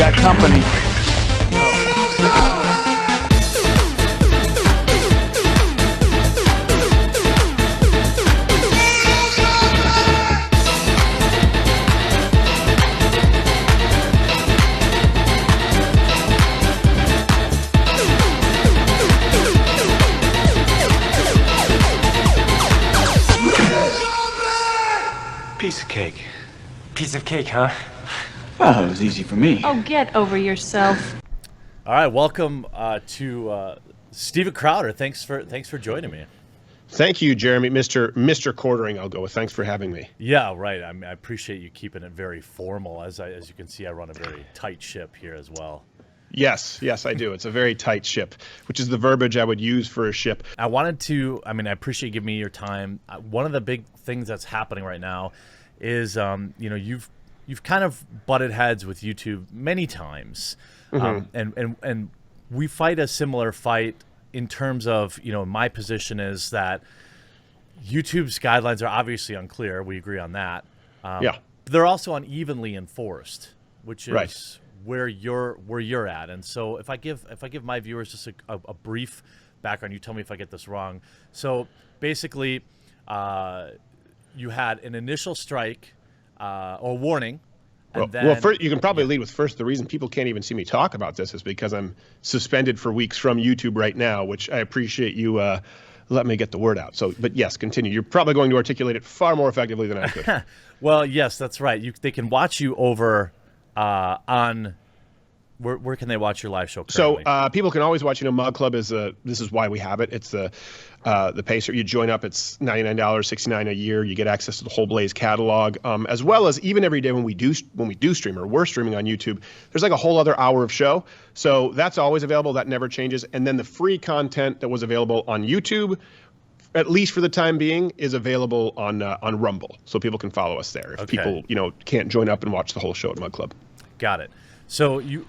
got company. Piece of cake. Piece of cake, huh? Well, it was easy for me. Oh, get over yourself. All right, welcome to Steven Crowder. Thanks for joining me. Thank you, Jeremy. Mr. Quartering, I'll go with. Thanks for having me. Yeah, right. I appreciate you keeping it very formal. As you can see, I run a very tight ship here as well. Yes, I do. It's a very tight ship, which is the verbiage I would use for a ship. I wanted to, I appreciate you giving me your time. One of the big things that's happening right now is, you've kind of butted heads with YouTube many times. And we fight a similar fight in terms of, my position is that YouTube's guidelines are obviously unclear. We agree on that. Yeah. They're also unevenly enforced, which is Right. where you're at. And so if I give my viewers just a brief background, you tell me if I get this wrong. So basically, you had an initial strike or warning. And then, first, you can probably lead with first. The reason people can't even see me talk about this is because I'm suspended for weeks from YouTube right now, which I appreciate you let me get the word out. So, but yes, continue. You're probably going to articulate it far more effectively than I could. Well, yes, that's right. They can watch you over on where can they watch your live show currently? So people can always watch. Mug Club is this is why we have it. It's the Pacer. You join up. It's $99, $69 a year. You get access to the whole Blaze catalog, as well as even every day when we do stream or we're streaming on YouTube. There's like a whole other hour of show. So that's always available. That never changes. And then the free content that was available on YouTube, at least for the time being, is available on Rumble. So people can follow us there if people can't join up and watch the whole show at Mug Club. Got it. So you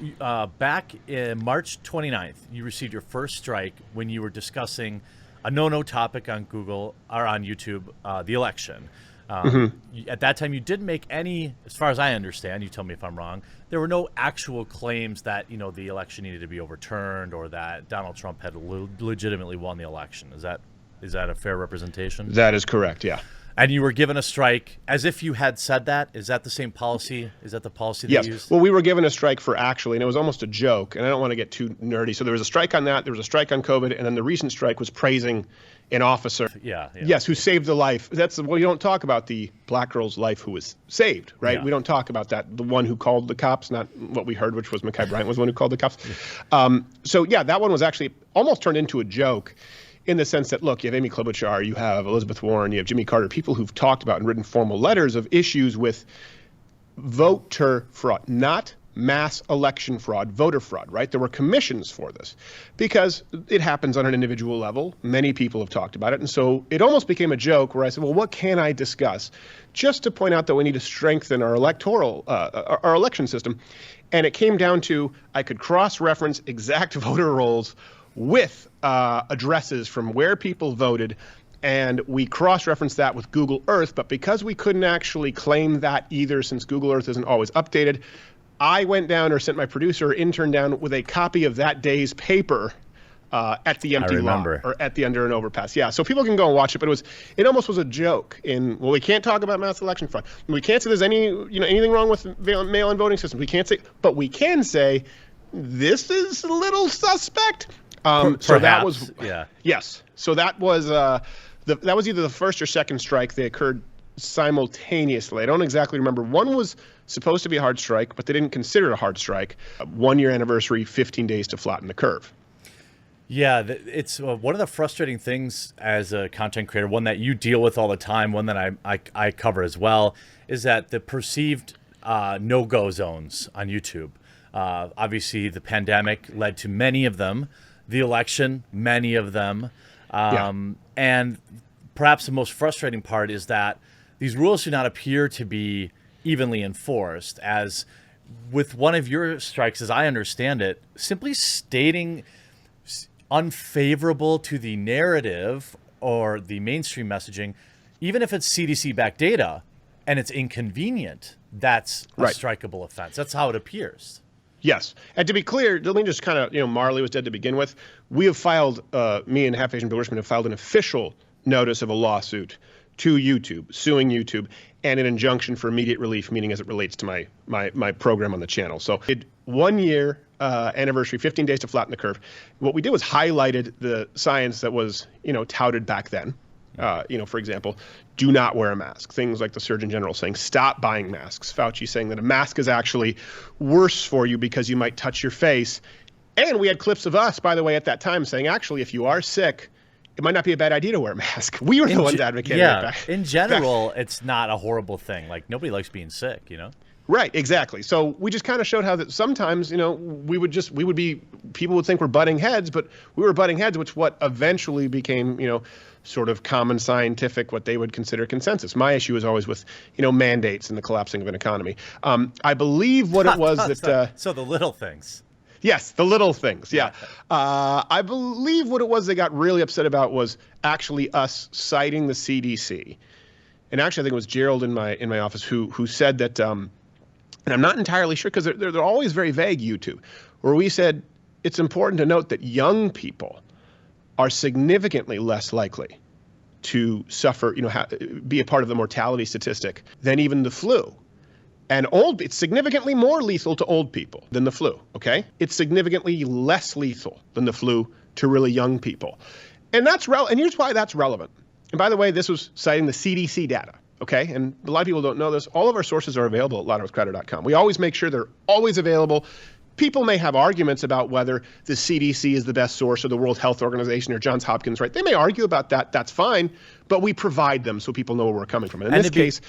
back in March 29th, you received your first strike when you were discussing a no-no topic on Google or on YouTube, the election. At that time, you didn't make any, as far as I understand, you tell me if I'm wrong, there were no actual claims that the election needed to be overturned or that Donald Trump had legitimately won the election. Is that a fair representation? That is correct, yeah. And you were given a strike as if you had said that? Is that the same policy? Is that the policy that you used? Well, we were given a strike for actually, and it was almost a joke, and I don't want to get too nerdy. So there was a strike on that, there was a strike on COVID, and then the recent strike was praising an officer. Yeah. Yes, who saved a life. You don't talk about the black girl's life who was saved, right? Yeah. We don't talk about that. The one who called the cops, not what we heard, which was Mekhi Bryant was the one who called the cops. That one was actually almost turned into a joke. In the sense that, look, you have Amy Klobuchar, you have Elizabeth Warren, you have Jimmy Carter, people who've talked about and written formal letters of issues with voter fraud, not mass election fraud, voter fraud, right? There were commissions for this because it happens on an individual level. Many people have talked about it. And so it almost became a joke where I said, well, what can I discuss? Just to point out that we need to strengthen our our election system. And it came down to I could cross-reference exact voter rolls with addresses from where people voted, and we cross-referenced that with Google Earth. But because we couldn't actually claim that either, since Google Earth isn't always updated, I went down or sent my producer or intern down with a copy of that day's paper at the empty lot or at the under and overpass. Yeah, so people can go and watch it, but it almost was a joke. We can't talk about mass election fraud. We can't say there's anything wrong with mail-in voting systems. We can't say, but we can say this is a little suspect. So that was yes. So that was that was either the first or second strike. They occurred simultaneously. I don't exactly remember. One was supposed to be a hard strike, but they didn't consider it a hard strike. 1 year anniversary, 15 days to flatten the curve. Yeah, it's one of the frustrating things as a content creator, one that you deal with all the time, one that I cover as well, is that the perceived no-go zones on YouTube. Obviously, the pandemic led to many of them. The election, many of them. And perhaps the most frustrating part is that these rules do not appear to be evenly enforced, as with one of your strikes, as I understand it, simply stating unfavorable to the narrative or the mainstream messaging, even if it's CDC-backed data and it's inconvenient, that's a strikeable offense. That's how it appears. Yes. And to be clear, let me just kind of, Marley was dead to begin with. We have filed, me and Half Asian Bill Richmond have filed an official notice of a lawsuit to YouTube, suing YouTube, and an injunction for immediate relief, meaning as it relates to my program on the channel. So it 1 year anniversary, 15 days to flatten the curve. What we did was highlighted the science that was, touted back then. For example, do not wear a mask. Things like the Surgeon General saying, stop buying masks. Fauci saying that a mask is actually worse for you because you might touch your face. And we had clips of us, by the way, at that time saying, actually, if you are sick, it might not be a bad idea to wear a mask. We were the ones advocating it back. In general, it's not a horrible thing. Like, nobody likes being sick, Right, exactly. So we just kind of showed how that sometimes, people would think we're butting heads, but we were butting heads, which what eventually became, sort of common scientific, what they would consider consensus. My issue is always with, mandates and the collapsing of an economy. I believe what it was that... so the little things. Yes, the little things, yeah. I believe what it was they got really upset about was actually us citing the CDC. And actually, I think it was Gerald in my office who said that, and I'm not entirely sure because they're always very vague, YouTube, where we said it's important to note that young people are significantly less likely to suffer, be a part of the mortality statistic than even the flu. And it's significantly more lethal to old people than the flu, okay? It's significantly less lethal than the flu to really young people. And and here's why that's relevant. And by the way, this was citing the CDC data, okay? And a lot of people don't know this. All of our sources are available at loudnewscrowder.com. We always make sure they're always available. People may have arguments about whether the CDC is the best source or the World Health Organization or Johns Hopkins, right? They may argue about that. That's fine. But we provide them so people know where we're coming from. And in this case...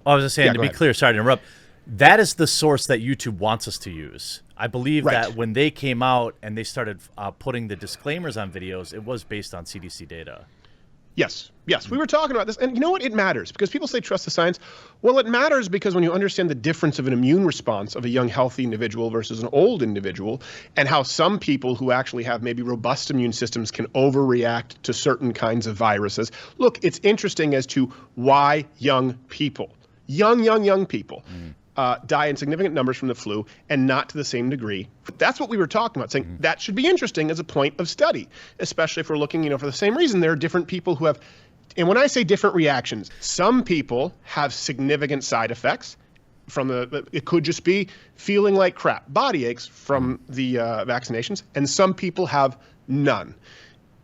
I was just saying, to be clear, sorry to interrupt, that is the source that YouTube wants us to use. I believe that when they came out and they started putting the disclaimers on videos, it was based on CDC data. Yes. We were talking about this. And you know what? It matters because people say trust the science. Well, it matters because when you understand the difference of an immune response of a young, healthy individual versus an old individual, and how some people who actually have maybe robust immune systems can overreact to certain kinds of viruses. Look, it's interesting as to why young people, young people, die in significant numbers from the flu and not to the same degree. That's what we were talking about, saying that should be interesting as a point of study, especially if we're looking, for the same reason. There are different people who have, and when I say different reactions, some people have significant side effects from it could just be feeling like crap, body aches from the vaccinations, and some people have none.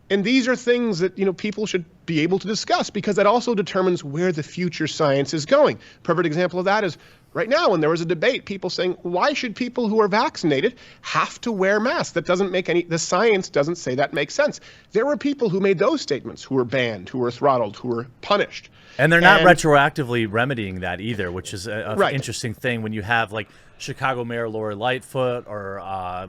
And these are things that, people should be able to discuss because that also determines where the future science is going. Perfect example of that is right now when there was a debate, people saying, why should people who are vaccinated have to wear masks? That doesn't make the science doesn't say that makes sense. There were people who made those statements who were banned, who were throttled, who were punished. And they're not retroactively remedying that either, which is an interesting thing when you have like Chicago Mayor Lori Lightfoot or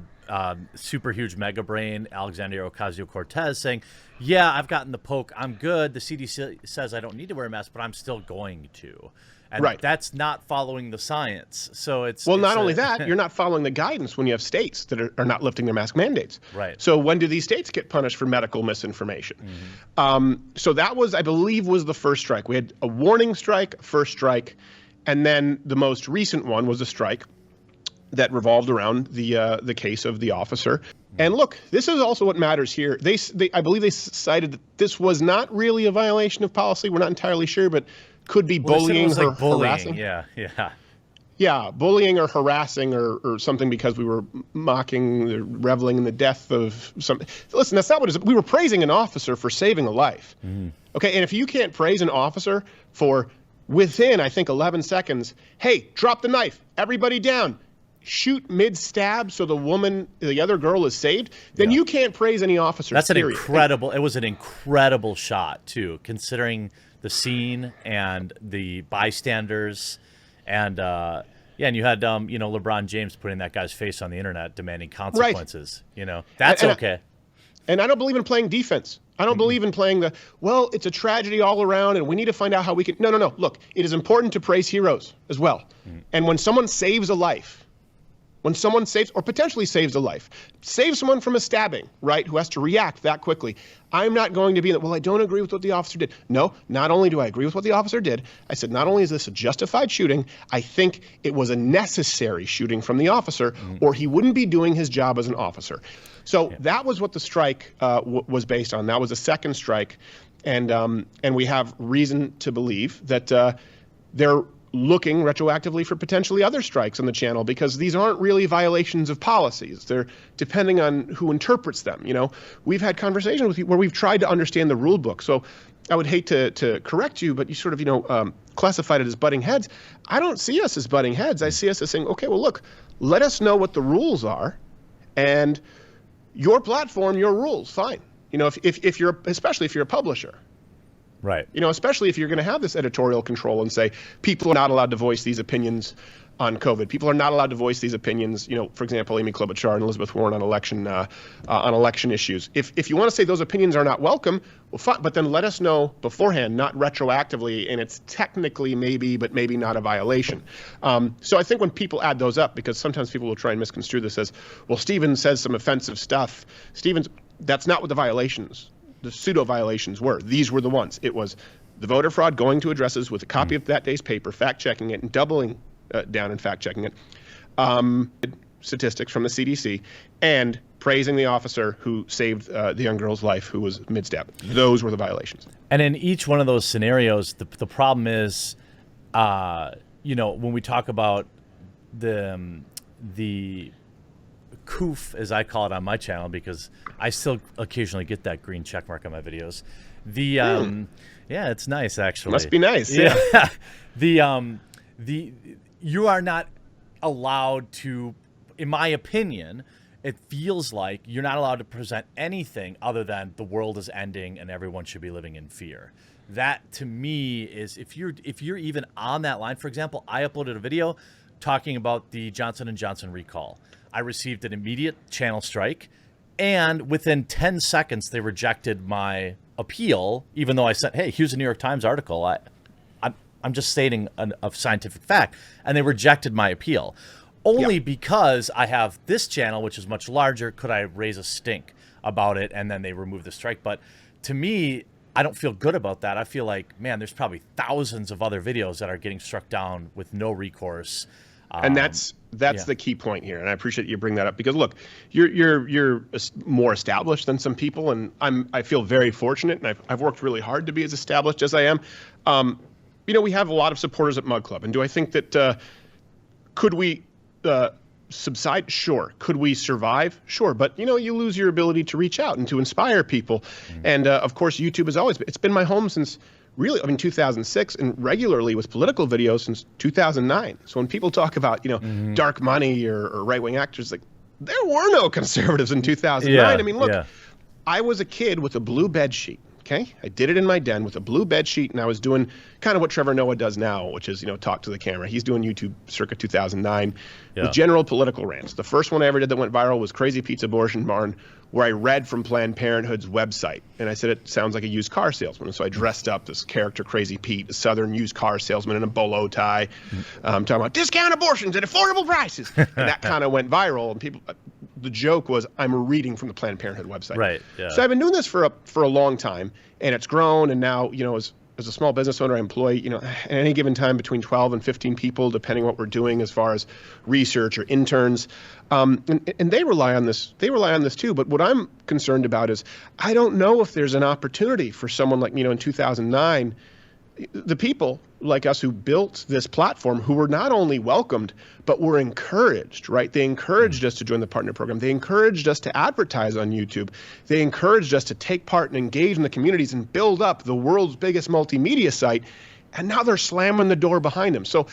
super huge mega brain Alexandria Ocasio-Cortez saying, yeah, I've gotten the poke, I'm good. The CDC says I don't need to wear a mask, but I'm still going to. And that's not following the science. So not only that, you're not following the guidance when you have states that are not lifting their mask mandates. Right. So when do these states get punished for medical misinformation? So that was, I believe, was the first strike. We had a warning strike, first strike, and then the most recent one was a strike that revolved around the case of the officer. And look, this is also what matters here. I believe they cited that this was not really a violation of policy. We're not entirely sure, but could be bullying or harassing. Yeah, bullying or harassing or something because we were mocking, reveling in the death of some. Listen, that's not what it is. We were praising an officer for saving a life. Okay, and if you can't praise an officer for within, I think, 11 seconds, hey, drop the knife, everybody down, shoot mid-stab so the other girl is saved, then you can't praise any officer. That's it was an incredible shot, too, considering the scene and the bystanders. And, and you had, LeBron James putting that guy's face on the internet demanding consequences. That's okay. And I don't believe in playing defense. I don't believe in playing it's a tragedy all around and we need to find out how we can. No. Look, it is important to praise heroes as well. And when someone saves a life, When someone saves or potentially saves a life, saves someone from a stabbing, right, who has to react that quickly, I'm not going to be well, I don't agree with what the officer did. No, not only do I agree with what the officer did, I said not only is this a justified shooting, I think it was a necessary shooting from the officer, or he wouldn't be doing his job as an officer. So that was what the strike was based on. That was a second strike, and we have reason to believe that they're looking retroactively for potentially other strikes on the channel, because these aren't really violations of policies. They're depending on who interprets them. You know, we've had conversations with you where we've tried to understand the rule book. So I would hate to correct you, but you sort of, classified it as butting heads. I don't see us as butting heads. I see us as saying, okay, well, look, let us know what the rules are, and your platform, your rules, fine. You know, if you're, especially if you're a publisher. Right. You know, especially if you're going to have this editorial control and say people are not allowed to voice these opinions on COVID. People are not allowed to voice these opinions. You know, for example, Amy Klobuchar and Elizabeth Warren on election issues. If you want to say those opinions are not welcome, well, fine, but then let us know beforehand, not retroactively, and it's technically maybe, but maybe not a violation. So I think when people add those up, because sometimes people will try and misconstrue this as, well, Stephen says some offensive stuff. That's not what the violations. The pseudo violations were. These were the ones. It was the voter fraud, going to addresses with a copy of that day's paper, fact checking it, and doubling down and fact checking it. Statistics from the CDC, and praising the officer who saved the young girl's life who was mid-stab. Those were the violations. And in each one of those scenarios, the problem is, when we talk about the COOF, as I call it on my channel, because I still occasionally get that green check mark on my videos. Yeah, it's nice actually. Must be nice. Yeah. You are not allowed to, in my opinion, it feels like you're not allowed to present anything other than the world is ending and everyone should be living in fear. That to me is, if you're even on that line. For example, I uploaded a video talking about the Johnson & Johnson recall. I received an immediate channel strike, and within 10 seconds, they rejected my appeal, even though I said, hey, here's a New York Times article. I'm just stating a scientific fact, and they rejected my appeal. Only because I have this channel, which is much larger, could I raise a stink about it, and then they removed the strike. But to me, I don't feel good about that. I feel like, man, there's probably thousands of other videos that are getting struck down with no recourse. And that's the key point here, and I appreciate you bring that up, because look, you're more established than some people, and I feel very fortunate, and I've worked really hard to be as established as I am. We have a lot of supporters at Mug Club, and do I think that could we subside? Sure. Could we survive? Sure. But you lose your ability to reach out and to inspire people, and of course, YouTube has always been my home since. Really, 2006, and regularly with political videos since 2009. So when people talk about, dark money or right-wing actors, like, there were no conservatives in 2009. Yeah, I mean, look, I was a kid with a blue bed sheet, okay? I did it in my den with a blue bed sheet, and I was doing kind of what Trevor Noah does now, which is, talk to the camera. He's doing YouTube circa 2009 with general political rants. The first one I ever did that went viral was Crazy Pete's Abortion Barn, where I read from Planned Parenthood's website. And I said, it sounds like a used car salesman. And so I dressed up this character, Crazy Pete, a Southern used car salesman in a bolo tie, talking about discount abortions at affordable prices. And that kind of went viral. And people, the joke was, I'm reading from the Planned Parenthood website. Right. Yeah. So I've been doing this for a long time, and it's grown. And now, as a small business owner, I employ, at any given time between 12 and 15 people, depending what we're doing as far as research or interns. And they rely on this. They rely on this too. But what I'm concerned about is I don't know if there's an opportunity for someone like, in 2009, the people like us who built this platform, who were not only welcomed, but were encouraged, right? They encouraged us to join the partner program. They encouraged us to advertise on YouTube. They encouraged us to take part and engage in the communities and build up the world's biggest multimedia site. And now they're slamming the door behind them. So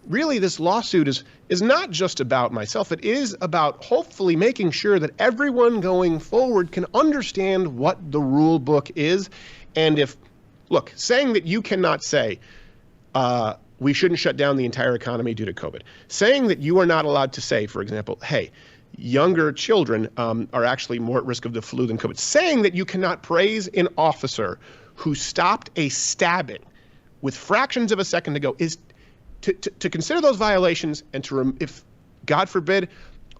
really, this lawsuit is not just about myself. It is about hopefully making sure that everyone going forward can understand what the rule book is. And look, saying that you cannot say we shouldn't shut down the entire economy due to COVID, saying that you are not allowed to say, for example, hey, younger children are actually more at risk of the flu than COVID, saying that you cannot praise an officer who stopped a stabbing with fractions of a second to go is to consider those violations, and if God forbid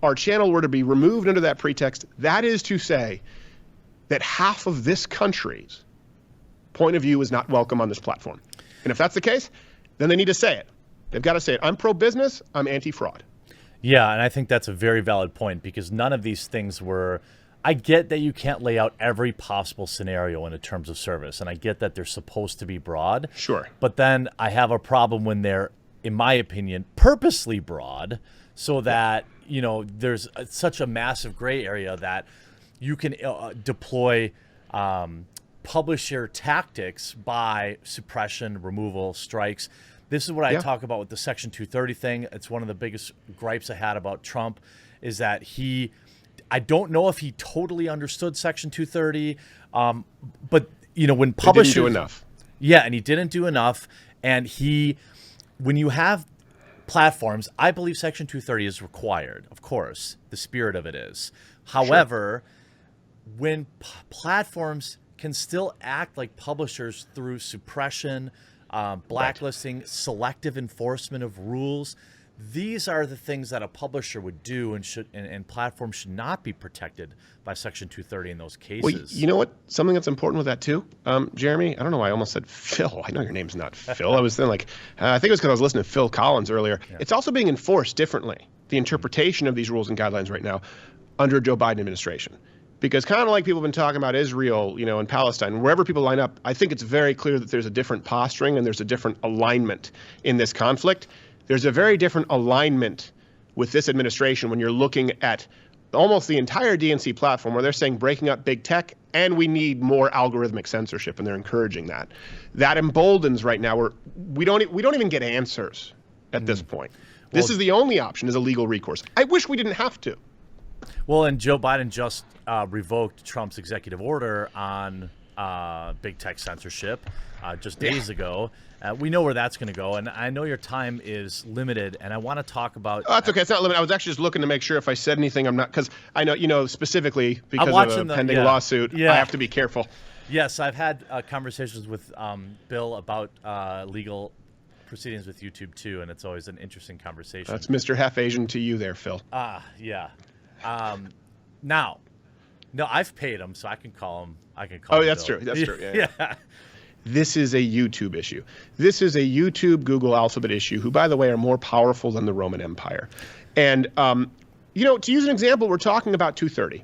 our channel were to be removed under that pretext, that is to say that half of this country's point of view is not welcome on this platform. And if that's the case, then they need to say it. They've got to say it. I'm pro-business. I'm anti-fraud. Yeah, and I think that's a very valid point because none of these things were. I get that you can't lay out every possible scenario in a terms of service, and I get that they're supposed to be broad. Sure. But then I have a problem when they're, in my opinion, purposely broad so that, there's such a massive gray area that you can deploy publisher tactics by suppression, removal, strikes. This is what I talk about with the Section 230 thing. It's one of the biggest gripes I had about Trump is that I don't know if he totally understood Section 230, but when publishers didn't do enough. Yeah, and he didn't do enough. And when you have platforms, I believe Section 230 is required. Of course, the spirit of it is. However, when platforms can still act like publishers through suppression, blacklisting, selective enforcement of rules. These are the things that a publisher would do and platforms should not be protected by Section 230 in those cases. Well, you know what? Something that's important with that too, Jeremy, I don't know why I almost said Phil. I know your name's not Phil. I was thinking I think it was because I was listening to Phil Collins earlier. Yeah. It's also being enforced differently, the interpretation of these rules and guidelines right now under Joe Biden administration. Because kind of like people have been talking about Israel, and Palestine, wherever people line up, I think it's very clear that there's a different posturing and there's a different alignment in this conflict. There's a very different alignment with this administration when you're looking at almost the entire DNC platform where they're saying breaking up big tech and we need more algorithmic censorship, and they're encouraging that. That emboldens right now where we don't even get answers at this point. This is the only option is a legal recourse. I wish we didn't have to. Well, and Joe Biden just revoked Trump's executive order on big tech censorship just days ago. We know where that's going to go, and I know your time is limited, and I want to talk about... Oh, that's okay. It's not limited. I was actually just looking to make sure if I said anything, I'm not... Because I know, specifically because of a pending lawsuit, I have to be careful. Yes, I've had conversations with Bill about legal proceedings with YouTube, too, and it's always an interesting conversation. That's Mr. Half Asian to you there, Phil. Yeah. Now, I've paid him, so I can call him. Oh, that's Bill. True. That's true. Yeah. This is a YouTube issue. This is a YouTube, Google, Alphabet issue, who, by the way, are more powerful than the Roman Empire. And, to use an example, we're talking about 230.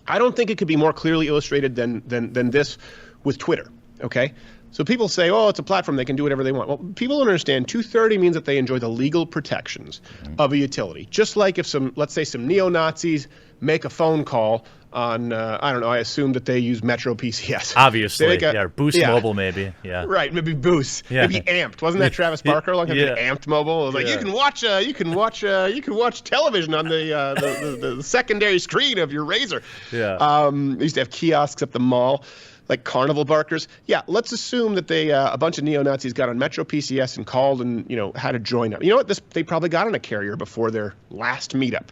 I don't think it could be more clearly illustrated than this with Twitter, okay? So people say, oh, it's a platform, they can do whatever they want. Well, people don't understand 230 means that they enjoy the legal protections of a utility. Just like if let's say some neo-Nazis make a phone call on, I don't know, I assume that they use Metro PCS. Obviously, or Boost Mobile maybe, yeah. Right, maybe Boost, maybe Amped. Wasn't that Travis Barker a long time ago? Amped Mobile. It was like you can watch television on the secondary screen of your Razr. Yeah. They used to have kiosks at the mall, like carnival barkers. Yeah, let's assume that they a bunch of neo-Nazis got on Metro PCS and called and had to join up. You know what? They probably got on a carrier before their last meetup.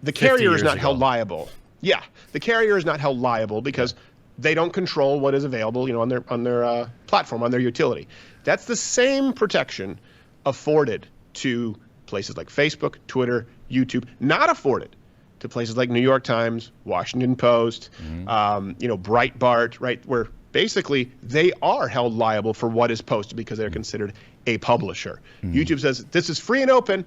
The carrier is not held liable. Yeah, the carrier is not held liable because they don't control what is available, on their platform, on their utility. That's the same protection afforded to places like Facebook, Twitter, YouTube, not afforded to places like New York Times, Washington Post, Breitbart, right, where basically they are held liable for what is posted because they're considered a publisher. YouTube says this is free and open,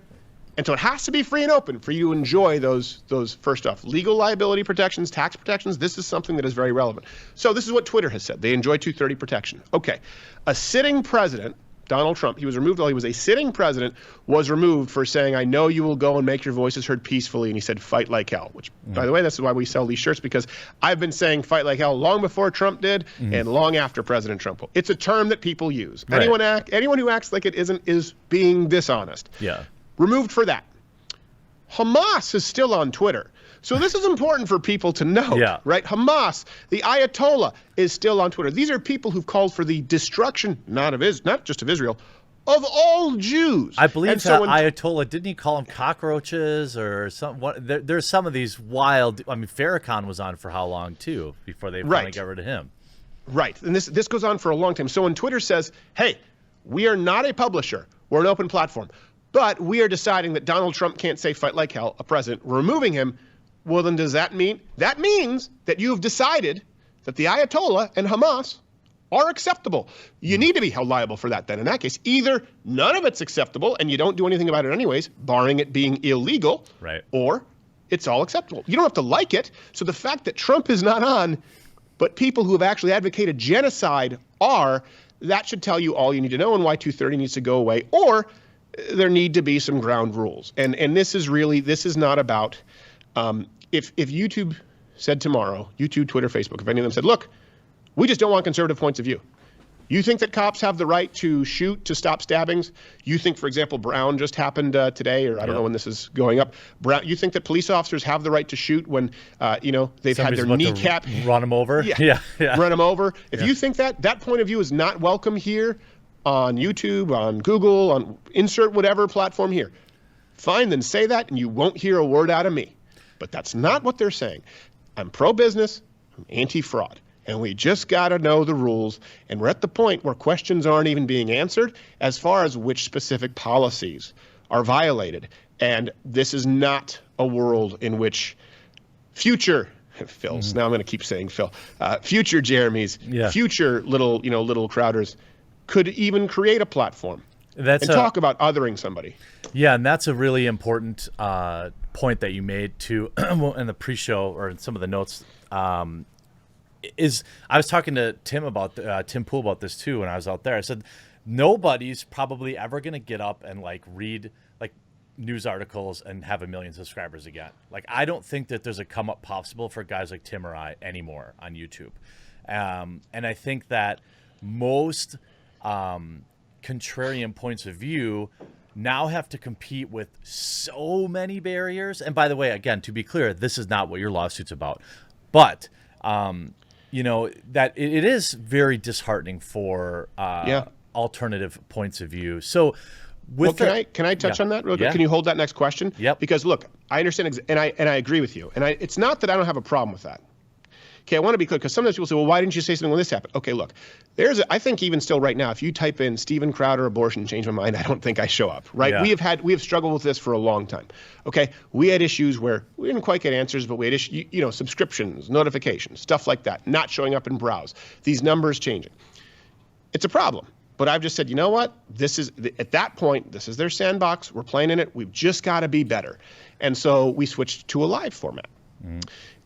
and so it has to be free and open for you to enjoy those first off, legal liability protections, tax protections. This is something that is very relevant. So this is what Twitter has said. They enjoy 230 protection. Okay, a sitting president, Donald Trump, he was removed while he was a sitting president, was removed for saying, I know you will go and make your voices heard peacefully. And he said, fight like hell, which, by the way, this is why we sell these shirts, because I've been saying fight like hell long before Trump did and long after President Trump will. It's a term that people use. Right. Anyone who acts like it isn't is being dishonest. Yeah. Removed for that. Hamas is still on Twitter. So this is important for people to know, right? Hamas, the Ayatollah, is still on Twitter. These are people who've called for the destruction, not just of Israel, of all Jews. I believe that Ayatollah, didn't he call them cockroaches or something? There's some of these wild, Farrakhan was on for how long, too, before they finally got rid of him? Right, and this goes on for a long time. So when Twitter says, hey, we are not a publisher, we're an open platform, but we are deciding that Donald Trump can't say fight like hell, a president. We're removing him. Well, then does that mean? That means that you have decided that the Ayatollah and Hamas are acceptable. You need to be held liable for that then. In that case, either none of it's acceptable and you don't do anything about it anyways, barring it being illegal, right, or it's all acceptable. You don't have to like it. So the fact that Trump is not on, but people who have actually advocated genocide are, that should tell you all you need to know and why 230 needs to go away, or there need to be some ground rules. And this is not about, if YouTube said tomorrow, YouTube, Twitter, Facebook, if any of them said, look, we just don't want conservative points of view. You think that cops have the right to shoot to stop stabbings? You think, for example, Brown just happened today, or I don't know when this is going up. Brown, you think that police officers have the right to shoot when, they've had their kneecap run them over? Yeah. Run them over. If you think that point of view is not welcome here on YouTube, on Google, on insert whatever platform here, fine, then say that, and you won't hear a word out of me. But that's not what they're saying. I'm pro-business. I'm anti-fraud. And we just got to know the rules. And we're at the point where questions aren't even being answered as far as which specific policies are violated. And this is not a world in which future Phil's, now I'm going to keep saying Phil, future Jeremys, future little Crowders could even create a platform and talk about othering somebody. Yeah, and that's a really important point that you made too in the pre-show or in some of the notes. Is I was talking to Tim about Tim Pool about this too when I was out there. I said nobody's probably ever going to get up and read news articles and have 1 million subscribers again. I don't think that there's a come up possible for guys like Tim or I anymore on YouTube. And I think that most contrarian points of view now have to compete with so many barriers. And by the way, again, to be clear, this is not what your lawsuit's about. But that it is very disheartening for alternative points of view. So, can I touch on that real quick? Yeah. Can you hold that next question? Yep. Because look, I understand, and I agree with you. And it's not that I don't have a problem with that. Okay, I want to be clear because sometimes people say, well, why didn't you say something when this happened? Okay, look, I think even still right now, if you type in Steven Crowder abortion, change my mind, I don't think I show up, right? Yeah. We have struggled with this for a long time. Okay, we had issues where we didn't quite get answers, but we had issues, subscriptions, notifications, stuff like that, not showing up in browse, these numbers changing. It's a problem. But I've just said, you know what? At that point, this is their sandbox. We're playing in it. We've just got to be better. And so we switched to a live format.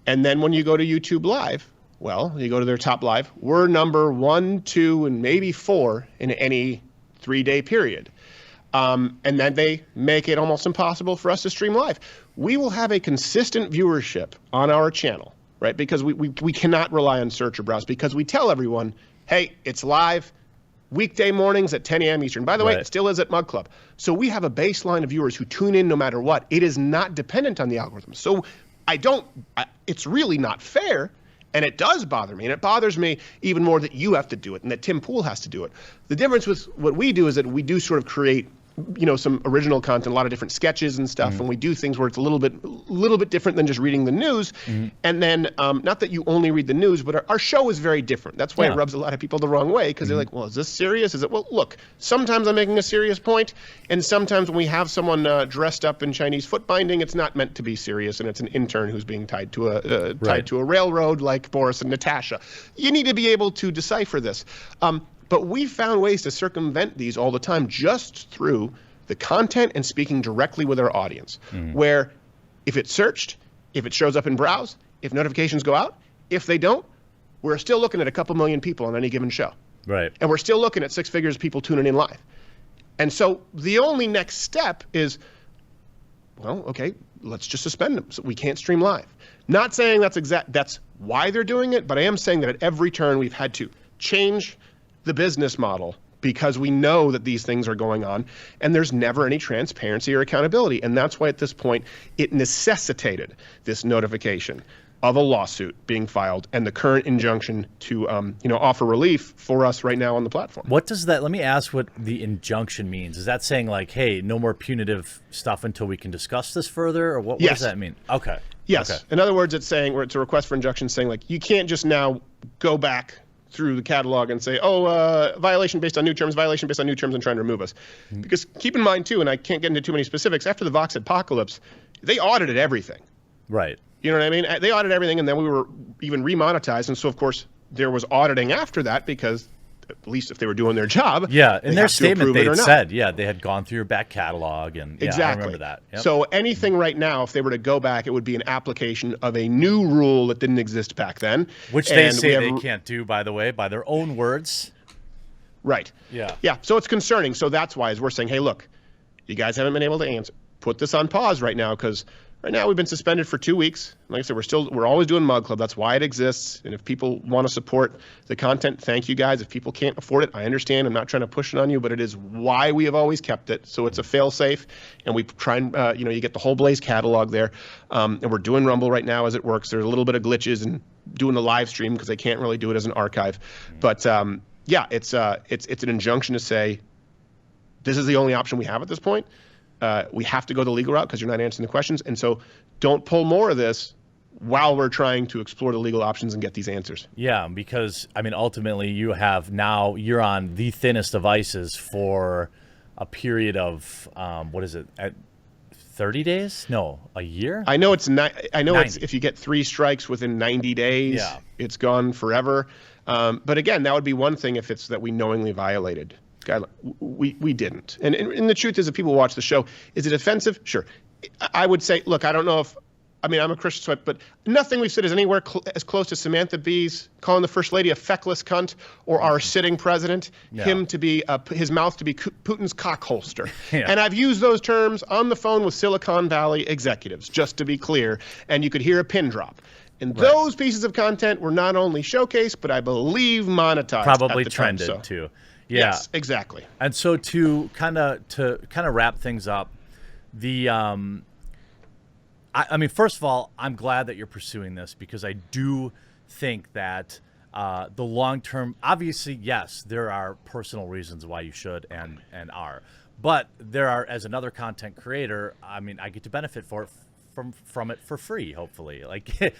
And then when you go to YouTube Live, well, you go to their top live, we're number 1, 2, and maybe 4 in any 3-day period. And then they make it almost impossible for us to stream live. We will have a consistent viewership on our channel, right? Because we cannot rely on search or browse because we tell everyone, hey, it's live. Weekday mornings at 10 a.m. Eastern. By the way, it still is at Mug Club. So we have a baseline of viewers who tune in no matter what. It is not dependent on the algorithm. So it's really not fair, and it does bother me. And it bothers me even more that you have to do it and that Tim Pool has to do it. The difference with what we do is that we do sort of create some original content, a lot of different sketches and stuff, and we do things where it's a little bit different than just reading the news. And then, not that you only read the news, but our show is very different. That's why it rubs a lot of people the wrong way, because they're like, well, is this serious? Is it? Well, look, sometimes I'm making a serious point, and sometimes when we have someone dressed up in Chinese foot binding, it's not meant to be serious, and it's an intern who's being tied to a railroad like Boris and Natasha. You need to be able to decipher this. But we found ways to circumvent these all the time just through the content and speaking directly with our audience, where if it's searched, if it shows up in browse, if notifications go out, if they don't, we're still looking at a couple million people on any given show. Right. And we're still looking at 6 figures of people tuning in live. And so the only next step is, well, okay, let's just suspend them so we can't stream live. Not saying that's why they're doing it, but I am saying that at every turn we've had to change the business model because we know that these things are going on and there's never any transparency or accountability. And that's why at this point it necessitated this notification of a lawsuit being filed and the current injunction to offer relief for us right now on the platform. What does that, let me ask what the injunction means. Is that saying hey, no more punitive stuff until we can discuss this further, or what does that mean? Okay. Yes. Okay. In other words, it's a request for injunction saying you can't just now go back through the catalog and say, violation based on new terms, violation based on new terms, and trying to remove us. Because keep in mind, too, and I can't get into too many specifics, after the Vox apocalypse, they audited everything. Right. You know what I mean? They audited everything, and then we were even remonetized. And so, of course, there was auditing after that because at least if they were doing their job. Yeah, in their statement they had said, they had gone through your back catalog, and exactly. I remember that. Yep. So anything right now, if they were to go back, it would be an application of a new rule that didn't exist back then. Which they say they can't do, by the way, by their own words. Right. Yeah. Yeah, so it's concerning. So that's why, as we're saying, hey, look, you guys haven't been able to answer. Put this on pause right now, because right now we've been suspended for 2 weeks. Like I said, we're always doing Mug Club. That's why it exists. And if people want to support the content, thank you guys. If people can't afford it, I understand. I'm not trying to push it on you, but it is why we have always kept it. So it's a fail-safe, and we try and you get the whole Blaze catalog there. And we're doing Rumble right now as it works. There's a little bit of glitches in doing the live stream because they can't really do it as an archive. But it's an injunction to say this is the only option we have at this point. We have to go the legal route because you're not answering the questions. And so don't pull more of this while we're trying to explore the legal options and get these answers. Yeah, because, I mean, ultimately you're on the thinnest of ices for a period of, 30 days? No, a year? I know it's if you get 3 strikes within 90 days, it's gone forever. But again, that would be one thing if it's that we knowingly violated. We didn't. And the truth is, if people watch the show, is it offensive? Sure. I would say, look, I don't know if, I'm a Christian sweat, but nothing we've said is anywhere as close to Samantha Bee's calling the First Lady a feckless cunt, or our sitting president, him to be, his mouth to be Putin's cock holster. Yeah. And I've used those terms on the phone with Silicon Valley executives, just to be clear, and you could hear a pin drop. And those pieces of content were not only showcased, but I believe monetized. Probably at the time, trended too. Yeah. Yes, exactly. And so to kind of wrap things up, first of all, I'm glad that you're pursuing this, because I do think that the long term, obviously, yes, there are personal reasons why you should and are, but there are, as another content creator, I get to benefit from it for free, hopefully. I think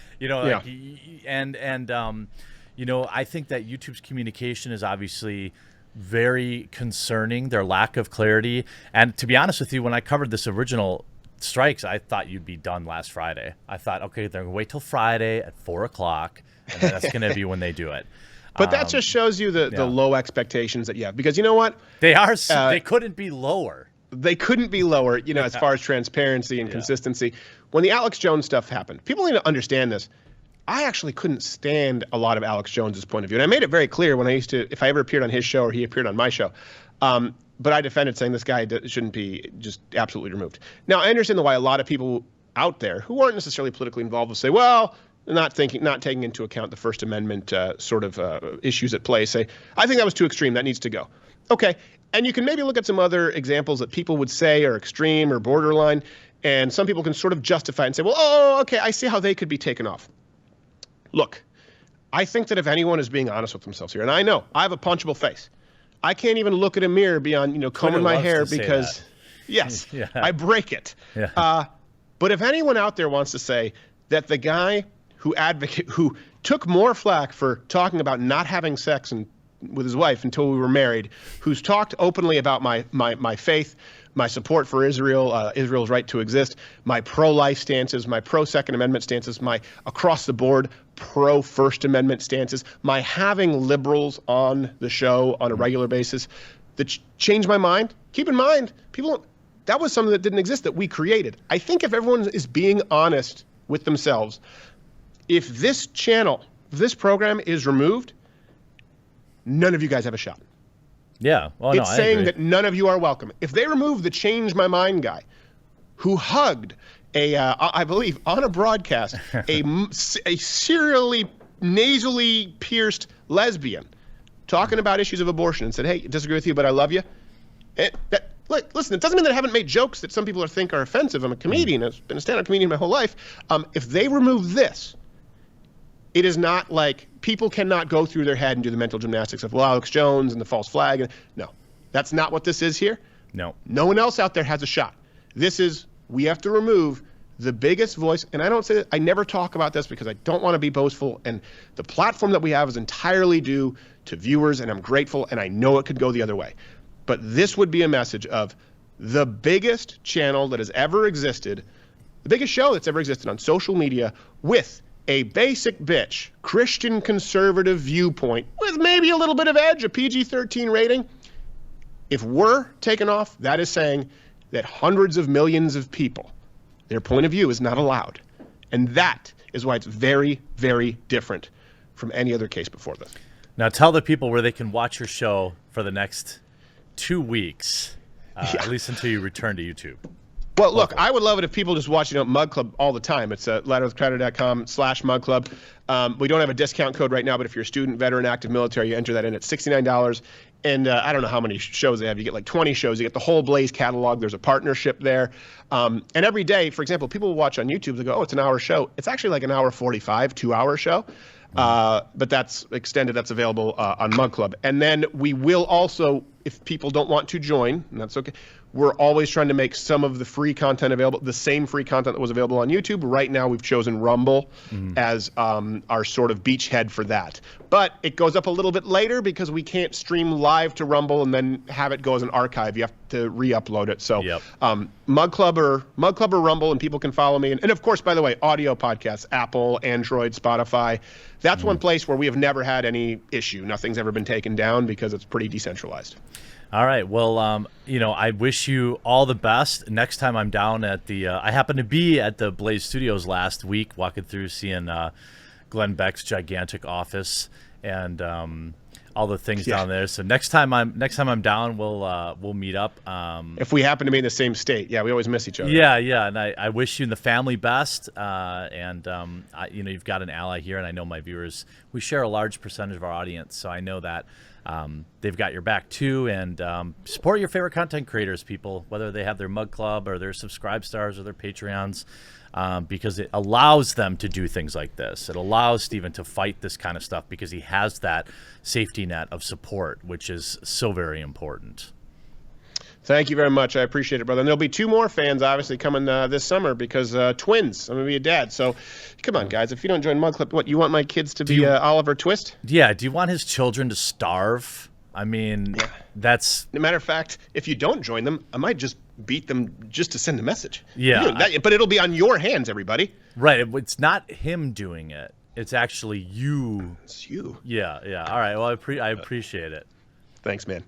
that YouTube's communication is obviously very concerning, their lack of clarity. And to be honest with you, when I covered this original strikes, I thought you'd be done last Friday. I thought, okay, they're gonna wait till Friday at 4:00, and that's gonna be when they do it. But that just shows you the low expectations that you have, because you know what? They couldn't be lower. They couldn't be lower, as far as transparency and consistency. When the Alex Jones stuff happened, people need to understand this. I actually couldn't stand a lot of Alex Jones's point of view. And I made it very clear when if I ever appeared on his show or he appeared on my show. But I defended saying this guy shouldn't be just absolutely removed. Now, I understand why a lot of people out there who aren't necessarily politically involved will say, well, not taking into account the First Amendment issues at play, say, I think that was too extreme. That needs to go. Okay. And you can maybe look at some other examples that people would say are extreme or borderline, and some people can sort of justify and say, well, okay, I see how they could be taken off. Look, I think that if anyone is being honest with themselves here, and I know I have a punchable face. I can't even look at a mirror beyond, combing my hair because, yes, I break it. Yeah. But if anyone out there wants to say that the guy who took more flack for talking about not having sex with his wife until we were married, who's talked openly about my faith, my support for Israel, Israel's right to exist, my pro-life stances, my pro-Second Amendment stances, my across-the-board pro-First Amendment stances, my having liberals on the show on a regular basis, that changed my mind. Keep in mind, that was something that didn't exist that we created. I think if everyone is being honest with themselves, if this program is removed, none of you guys have a shot. Yeah. Well, it's saying that none of you are welcome. If they remove the Change My Mind guy who hugged I believe on a broadcast, a serially nasally pierced lesbian talking about issues of abortion and said, hey, I disagree with you, but I love you. Listen, it doesn't mean that I haven't made jokes that some people think are offensive. I'm a comedian. I've been a stand-up comedian my whole life. If they remove this, it is not like people cannot go through their head and do the mental gymnastics of, well, Alex Jones and the false flag. No, that's not what this is here. No. No one else out there has a shot. This is, we have to remove the biggest voice, and I don't say that, I never talk about this because I don't want to be boastful, and the platform that we have is entirely due to viewers, and I'm grateful, and I know it could go the other way. But this would be a message of the biggest channel that has ever existed, the biggest show that's ever existed on social media with a basic bitch, Christian conservative viewpoint with maybe a little bit of edge, a PG-13 rating. If we're taken off, that is saying that hundreds of millions of people, their point of view is not allowed. And that is why it's very, very different from any other case before this. Now tell the people where they can watch your show for the next 2 weeks, at least until you return to YouTube. Well, look, I would love it if people just watch, Mug Club all the time. It's ladderwithcrowder.com/Mug Club. We don't have a discount code right now, but if you're a student, veteran, active military, you enter that in at $69. And I don't know how many shows they have. You get like 20 shows. You get the whole Blaze catalog. There's a partnership there. And every day, for example, people will watch on YouTube. They go, oh, it's an hour show. It's actually like an hour 45, 2-hour show. But that's extended. That's available on Mug Club. And then we will also, if people don't want to join, and that's okay, we're always trying to make some of the free content available, the same free content that was available on YouTube. Right now, we've chosen Rumble as our sort of beachhead for that. But it goes up a little bit later because we can't stream live to Rumble and then have it go as an archive. You have to re-upload it. So Mug Club or Rumble, and people can follow me. And of course, by the way, audio podcasts, Apple, Android, Spotify. That's one place where we have never had any issue. Nothing's ever been taken down because it's pretty decentralized. All right. Well, I wish you all the best. Next time I'm down at the, I happened to be at the Blaze Studios last week, walking through, seeing Glenn Beck's gigantic office and all the things down there. So next time I'm down, we'll meet up. If we happen to be in the same state, we always miss each other. Yeah. And I wish you and the family best. You've got an ally here, and I know my viewers. We share a large percentage of our audience, so I know that. They've got your back too, and support your favorite content creators, people, whether they have their Mug Club or their Subscribe Stars or their Patreons, because it allows them to do things like this. It allows Steven to fight this kind of stuff because he has that safety net of support, which is so very important. Thank you very much. I appreciate it, brother. And there'll be 2 more fans, obviously, coming this summer because twins. I'm going to be a dad. So come on, guys. If you don't join Mug Club, what, you want my kids to be Oliver Twist? Yeah. Do you want his children to starve? I mean, that's... As a matter of fact, if you don't join them, I might just beat them just to send a message. Yeah. But it'll be on your hands, everybody. Right. It's not him doing it. It's actually you. It's you. Yeah. All right. Well, I appreciate it. Thanks, man.